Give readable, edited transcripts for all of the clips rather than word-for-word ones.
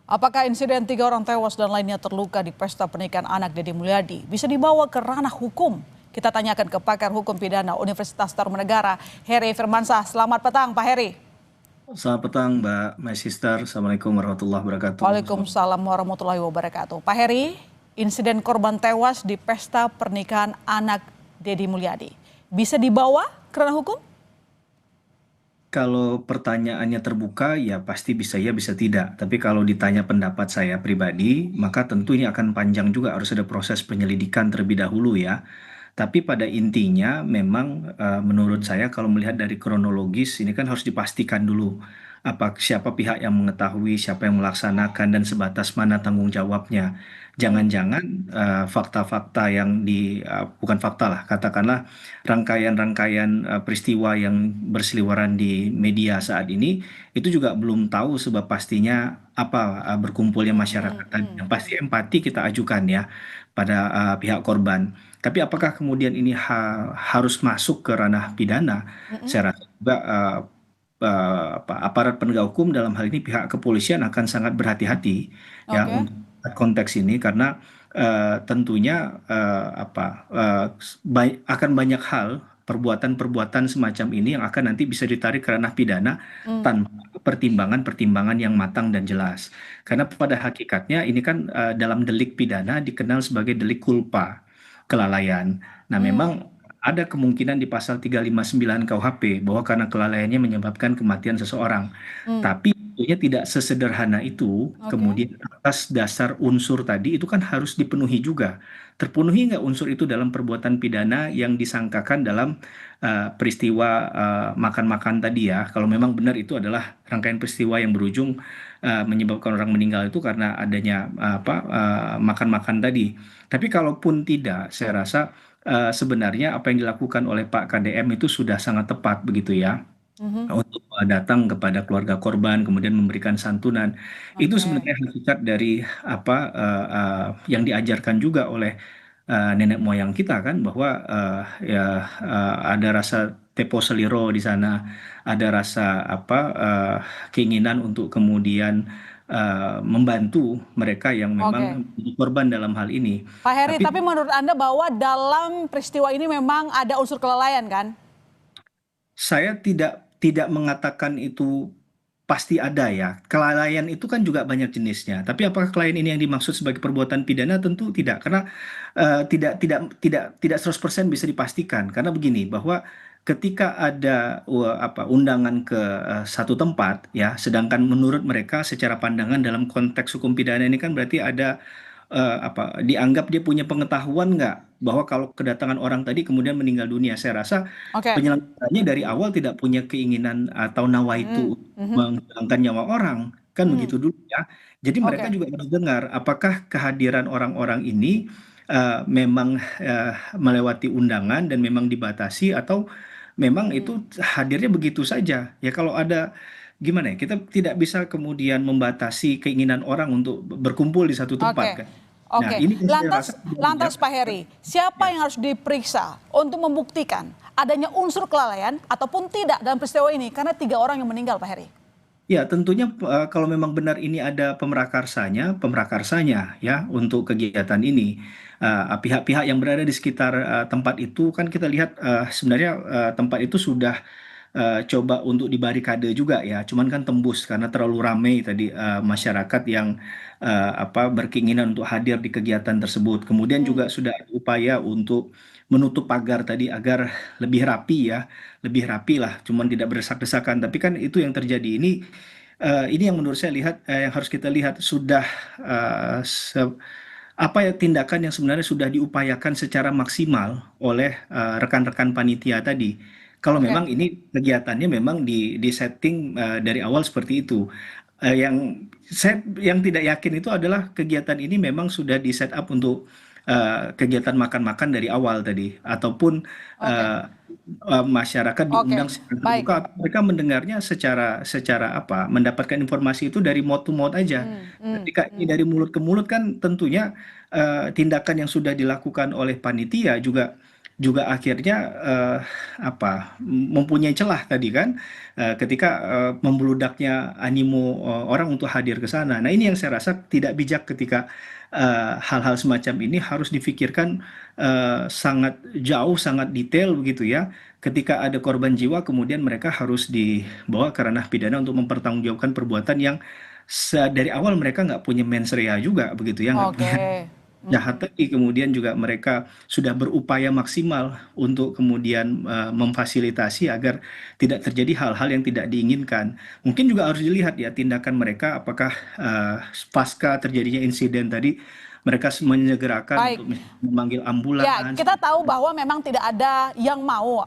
Apakah insiden 3 orang tewas dan lainnya terluka di pesta pernikahan anak Deddy Mulyadi bisa dibawa ke ranah hukum? Kita tanyakan ke pakar hukum pidana Universitas Tarumanegara, Heri Firmansyah. Selamat petang, Pak Heri. Selamat petang, Mbak, my sister. Assalamualaikum warahmatullahi wabarakatuh. Waalaikumsalam warahmatullahi wabarakatuh. Pak Heri, insiden korban tewas di pesta pernikahan anak Deddy Mulyadi bisa dibawa ke ranah hukum? Kalau pertanyaannya terbuka, ya pasti bisa ya, bisa tidak. Tapi kalau ditanya pendapat saya pribadi, maka tentu ini akan panjang juga, harus ada proses penyelidikan terlebih dahulu ya. Tapi pada intinya memang menurut saya kalau melihat dari kronologis ini kan harus dipastikan dulu siapa pihak yang mengetahui, siapa yang melaksanakan dan sebatas mana tanggung jawabnya. Jangan-jangan fakta-fakta yang bukan fakta lah, katakanlah rangkaian-rangkaian peristiwa yang berseliweran di media saat ini itu juga belum tahu sebab pastinya apa berkumpulnya masyarakat tadi. Yang pasti empati kita ajukan ya pada pihak korban. Tapi apakah kemudian ini harus masuk ke ranah pidana? Saya rasa juga aparat penegak hukum dalam hal ini pihak kepolisian akan sangat berhati-hati ya Oke. untuk konteks ini karena tentunya akan banyak hal perbuatan-perbuatan semacam ini yang akan nanti bisa ditarik ke ranah pidana tanpa pertimbangan-pertimbangan yang matang dan jelas. Karena pada hakikatnya ini kan dalam delik pidana dikenal sebagai delik culpa, kelalaian. Nah, Hmm, memang ada kemungkinan di pasal 359 KUHP bahwa karena kelalaiannya menyebabkan kematian seseorang. hmm, Tapi tentunya tidak sesederhana itu, oke. kemudian atas dasar unsur tadi itu kan harus dipenuhi juga. Terpenuhi nggak unsur itu dalam perbuatan pidana yang disangkakan dalam peristiwa makan-makan tadi ya. Kalau memang benar itu adalah rangkaian peristiwa yang berujung menyebabkan orang meninggal itu karena adanya makan-makan tadi. Tapi kalaupun tidak, saya rasa sebenarnya apa yang dilakukan oleh Pak KDM itu sudah sangat tepat begitu ya Mhm. untuk datang kepada keluarga korban kemudian memberikan santunan. Itu Oke. sebenarnya hakikat dari apa yang diajarkan juga oleh nenek moyang kita kan bahwa ada rasa tepo seliro di sana, ada rasa keinginan untuk kemudian membantu mereka yang Oke. memang menjadi korban dalam hal ini. Pak Heri, Tapi tapi menurut Anda bahwa dalam peristiwa ini memang ada unsur kelalaian kan? saya tidak mengatakan itu pasti ada ya. Kelalaian itu kan juga banyak jenisnya. Tapi apakah kelalaian ini yang dimaksud sebagai perbuatan pidana? Tentu tidak, karena tidak 100% bisa dipastikan. Karena begini, bahwa ketika ada undangan ke satu tempat ya, sedangkan menurut mereka secara pandangan dalam konteks hukum pidana ini kan berarti ada dianggap dia punya pengetahuan nggak bahwa kalau kedatangan orang tadi kemudian meninggal dunia. Saya rasa Oke. penyelenggaranya dari awal tidak punya keinginan atau nawaitu Hmm, untuk mhm, menghilangkan nyawa orang, kan hmm, begitu dulu ya. Jadi mereka oke. juga harus dengar apakah kehadiran orang-orang ini memang melewati undangan dan memang dibatasi atau memang itu Hmm, hadirnya begitu saja. Ya kalau ada gimana ya, kita tidak bisa kemudian membatasi keinginan orang untuk berkumpul di satu tempat oke. kan. Nah, Oke. ini yang saya rasa sudah Lantas Pak dijaga. Heri, siapa Ya. yang harus diperiksa untuk membuktikan adanya unsur kelalaian ataupun tidak dalam peristiwa ini? Karena 3 orang yang meninggal, Pak Heri. Ya, tentunya kalau memang benar ini ada pemrakarsanya ya untuk kegiatan ini. Pihak-pihak yang berada di sekitar tempat itu kan kita lihat sebenarnya tempat itu sudah coba untuk dibarikade juga ya, cuman kan tembus karena terlalu ramai tadi masyarakat yang berkeinginan untuk hadir di kegiatan tersebut. Kemudian Hmm, juga sudah ada upaya untuk menutup pagar tadi agar lebih rapi ya, lebih rapi lah, cuman tidak berdesak-desakan. Tapi kan itu yang terjadi ini yang menurut saya yang harus kita lihat sudah eh, se- apa ya tindakan yang sebenarnya sudah diupayakan secara maksimal oleh rekan-rekan panitia tadi. Kalau oke. memang ini kegiatannya memang di setting dari awal seperti itu. Yang tidak yakin itu adalah kegiatan ini memang sudah di set up untuk kegiatan makan-makan dari awal tadi, ataupun Oke. masyarakat Oke. diundang secara Baik. terbuka, atau mereka mendengarnya secara mendapatkan informasi itu dari mouth to mouth aja. Hmm, hmm, Ketika ini hmm. dari mulut ke mulut kan tentunya tindakan yang sudah dilakukan oleh panitia juga juga akhirnya mempunyai celah tadi kan, ketika membeludaknya animo orang untuk hadir ke sana. Nah, ini yang saya rasa tidak bijak ketika hal-hal semacam ini harus difikirkan sangat jauh, sangat detail begitu ya. Ketika ada korban jiwa, kemudian mereka harus dibawa ke ranah pidana untuk mempertanggungjawabkan perbuatan yang dari awal mereka nggak punya mens rea juga begitu ya, nggak punya Oke. jahat tadi. Kemudian juga mereka sudah berupaya maksimal untuk kemudian memfasilitasi agar tidak terjadi hal-hal yang tidak diinginkan. Mungkin juga harus dilihat ya tindakan mereka, apakah pasca terjadinya insiden tadi mereka menyegerakan Baik. untuk memanggil Ya, ambulans. kita tahu bahwa memang tidak ada yang mau,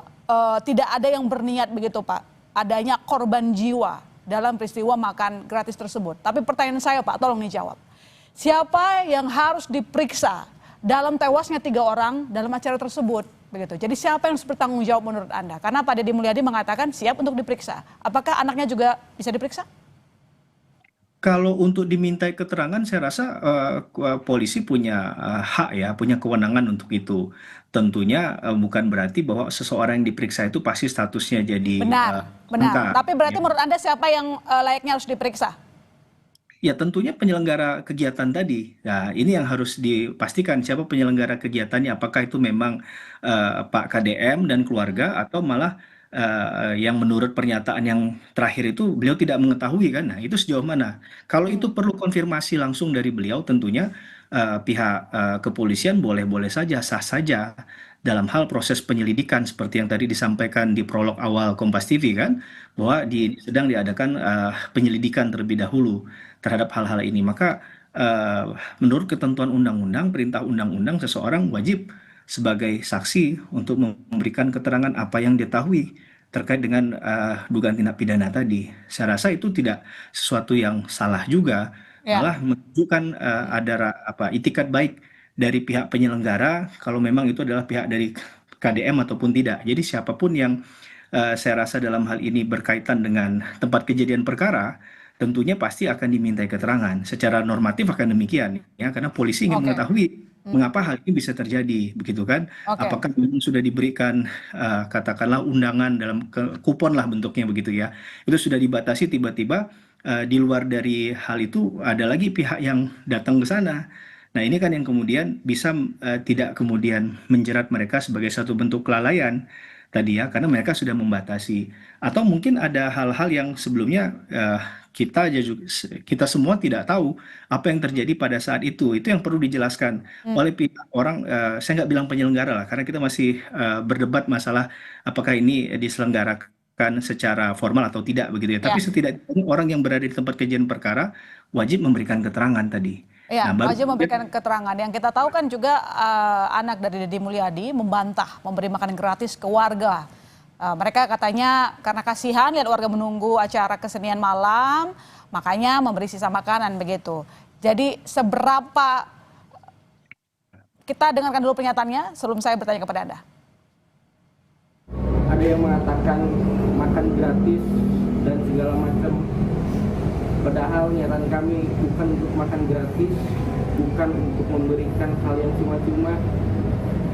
tidak ada yang berniat begitu Pak, adanya korban jiwa dalam peristiwa makan gratis tersebut. Tapi pertanyaan saya Pak, tolong dijawab. Siapa yang harus diperiksa dalam tewasnya 3 orang dalam acara tersebut? Begitu. Jadi siapa yang harus bertanggung jawab menurut Anda? Karena Pak Deddy Mulyadi mengatakan siap untuk diperiksa. Apakah anaknya juga bisa diperiksa? Kalau untuk dimintai keterangan, saya rasa polisi punya hak ya, punya kewenangan untuk itu. Tentunya bukan berarti bahwa seseorang yang diperiksa itu pasti statusnya jadi Benar, tersangka. benar. Tapi berarti Ya. menurut Anda siapa yang layaknya harus diperiksa? Ya, tentunya penyelenggara kegiatan tadi. Nah, ini yang harus dipastikan siapa penyelenggara kegiatannya. Apakah itu memang Pak KDM dan keluarga, atau malah yang menurut pernyataan yang terakhir itu beliau tidak mengetahui kan? Nah, itu sejauh mana? Kalau itu perlu konfirmasi langsung dari beliau, tentunya pihak kepolisian boleh-boleh saja, sah saja dalam hal proses penyelidikan seperti yang tadi disampaikan di prolog awal Kompas TV kan, bahwa sedang diadakan penyelidikan terlebih dahulu terhadap hal-hal ini. Maka eh, menurut ketentuan undang-undang, perintah undang-undang, seseorang wajib sebagai saksi untuk memberikan keterangan apa yang diketahui terkait dengan dugaan tindak pidana tadi. Saya rasa itu tidak sesuatu yang salah juga, Ya. malah menunjukkan ada itikat baik dari pihak penyelenggara kalau memang itu adalah pihak dari KDM ataupun tidak. Jadi siapapun yang saya rasa dalam hal ini berkaitan dengan tempat kejadian perkara, tentunya pasti akan dimintai keterangan. Secara normatif akan demikian, ya, karena polisi ingin Oke. mengetahui mengapa hal ini bisa terjadi, begitu kan? Oke. Apakah memang sudah diberikan katakanlah undangan dalam kupon lah bentuknya begitu ya? Itu sudah dibatasi tiba-tiba di luar dari hal itu ada lagi pihak yang datang ke sana. Nah, ini kan yang kemudian bisa tidak kemudian menjerat mereka sebagai satu bentuk kelalaian tadi ya, karena mereka sudah membatasi. Atau mungkin ada hal-hal yang sebelumnya kita semua tidak tahu apa yang terjadi pada saat itu. Itu yang perlu dijelaskan Hmm. oleh pihak orang. Saya nggak bilang penyelenggara lah, karena kita masih berdebat masalah apakah ini diselenggarakan secara formal atau tidak begitu ya. Tapi Ya. setidaknya orang yang berada di tempat kejadian perkara wajib memberikan keterangan tadi. Nah, Ya, baru wajib memberikan keterangan. Yang kita tahu kan juga anak dari Deddy Mulyadi membantah memberi makan gratis ke warga. Mereka katanya karena kasihan lihat warga menunggu acara kesenian malam, makanya memberi sisa makanan begitu. Jadi seberapa, kita dengarkan dulu pernyataannya sebelum saya bertanya kepada Anda. Ada yang mengatakan makan gratis dan segala macam. Padahal niatan kami bukan untuk makan gratis, bukan untuk memberikan hal yang cuma-cuma.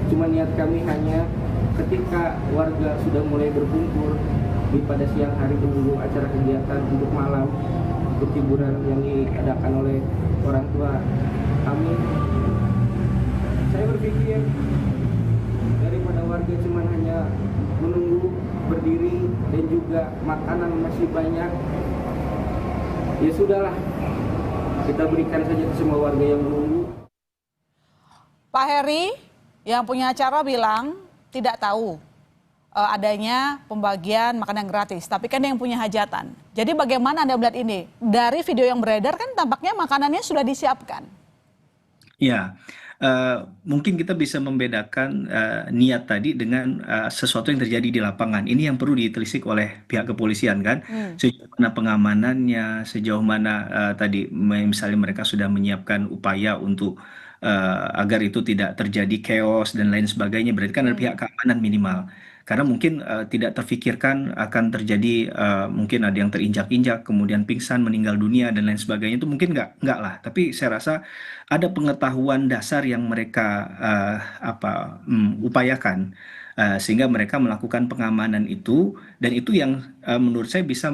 Cuma niat kami hanya ketika warga sudah mulai berkumpul di pada siang hari menunggu acara kegiatan untuk malam, untuk hiburan yang diadakan oleh orang tua kami. Saya berpikir daripada warga cuma hanya menunggu berdiri dan juga makanan masih banyak, ya sudahlah, kita berikan saja ke semua warga yang menunggu. Pak Heri yang punya acara bilang tidak tahu adanya pembagian makanan gratis, tapi kan yang punya hajatan. Jadi bagaimana Anda melihat ini? Dari video yang beredar kan tampaknya makanannya sudah disiapkan. Ya, mungkin kita bisa membedakan niat tadi dengan sesuatu yang terjadi di lapangan. Ini yang perlu ditelisik oleh pihak kepolisian kan. Sejauh mana pengamanannya, sejauh mana tadi misalnya mereka sudah menyiapkan upaya untuk agar itu tidak terjadi chaos dan lain sebagainya. Berarti kan ada pihak keamanan minimal. karena mungkin tidak terfikirkan akan terjadi mungkin ada yang terinjak-injak, kemudian pingsan, meninggal dunia dan lain sebagainya itu mungkin nggak lah. Tapi saya rasa ada pengetahuan dasar yang mereka upayakan sehingga mereka melakukan pengamanan itu dan itu yang menurut saya bisa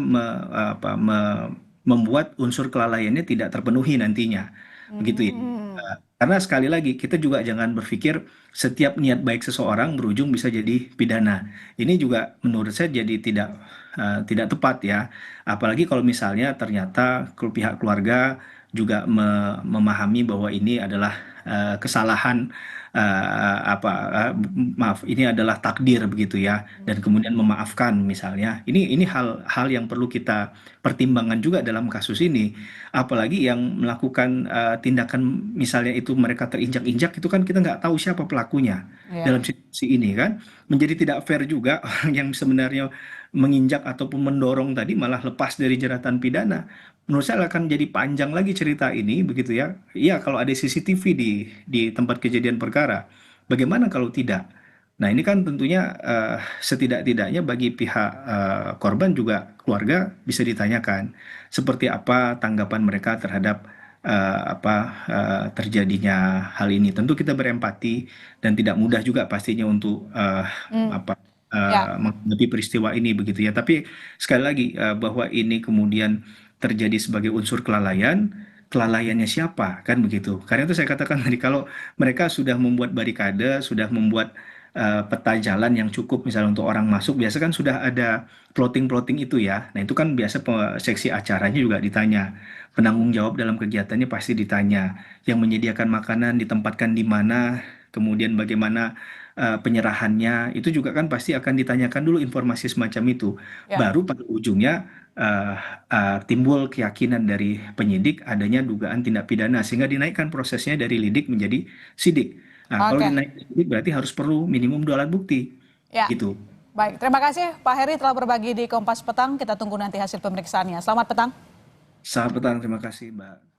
membuat unsur kelalaiannya tidak terpenuhi nantinya, begitu ya. Hmm. Karena sekali lagi kita juga jangan berpikir setiap niat baik seseorang berujung bisa jadi pidana. Ini juga menurut saya jadi tidak tepat ya. Apalagi kalau misalnya ternyata pihak keluarga juga memahami bahwa ini adalah kesalahan maaf ini adalah takdir begitu ya dan kemudian memaafkan misalnya. Ini hal-hal yang perlu kita pertimbangkan juga dalam kasus ini. Apalagi yang melakukan tindakan misalnya itu mereka terinjak-injak itu kan kita nggak tahu siapa pelakunya Ya. dalam situasi ini kan menjadi tidak fair juga orang yang sebenarnya menginjak ataupun mendorong tadi malah lepas dari jeratan pidana. Menurut saya akan jadi panjang lagi cerita ini begitu ya. Iya kalau ada CCTV di tempat kejadian perkara, bagaimana kalau tidak? Nah ini kan tentunya setidak-tidaknya bagi pihak korban juga keluarga bisa ditanyakan seperti apa tanggapan mereka terhadap terjadinya hal ini. Tentu kita berempati dan tidak mudah juga pastinya untuk Hmm. Ya. menghadapi peristiwa ini begitu ya. Tapi sekali lagi bahwa ini kemudian terjadi sebagai unsur kelalaian, kelalaiannya siapa kan begitu. Karena itu saya katakan tadi kalau mereka sudah membuat barikade, sudah membuat peta jalan yang cukup misalnya untuk orang masuk, biasa kan sudah ada plotting-plotting itu ya. Nah, itu kan biasa seksi acaranya juga ditanya. Penanggung jawab dalam kegiatannya pasti ditanya. Yang menyediakan makanan ditempatkan di mana, kemudian bagaimana penyerahannya, itu juga kan pasti akan ditanyakan dulu informasi semacam itu. Ya. Baru pada ujungnya eh, timbul keyakinan dari penyidik adanya dugaan tindak pidana sehingga dinaikkan prosesnya dari lidik menjadi sidik. Nah, kalau Oke. dinaikkan sidik berarti harus perlu minimum 2 alat bukti. Ya. Gitu. Baik, terima kasih Pak Heri telah berbagi di Kompas Petang. Kita tunggu nanti hasil pemeriksaannya. Selamat petang. Selamat petang, terima kasih, Mbak.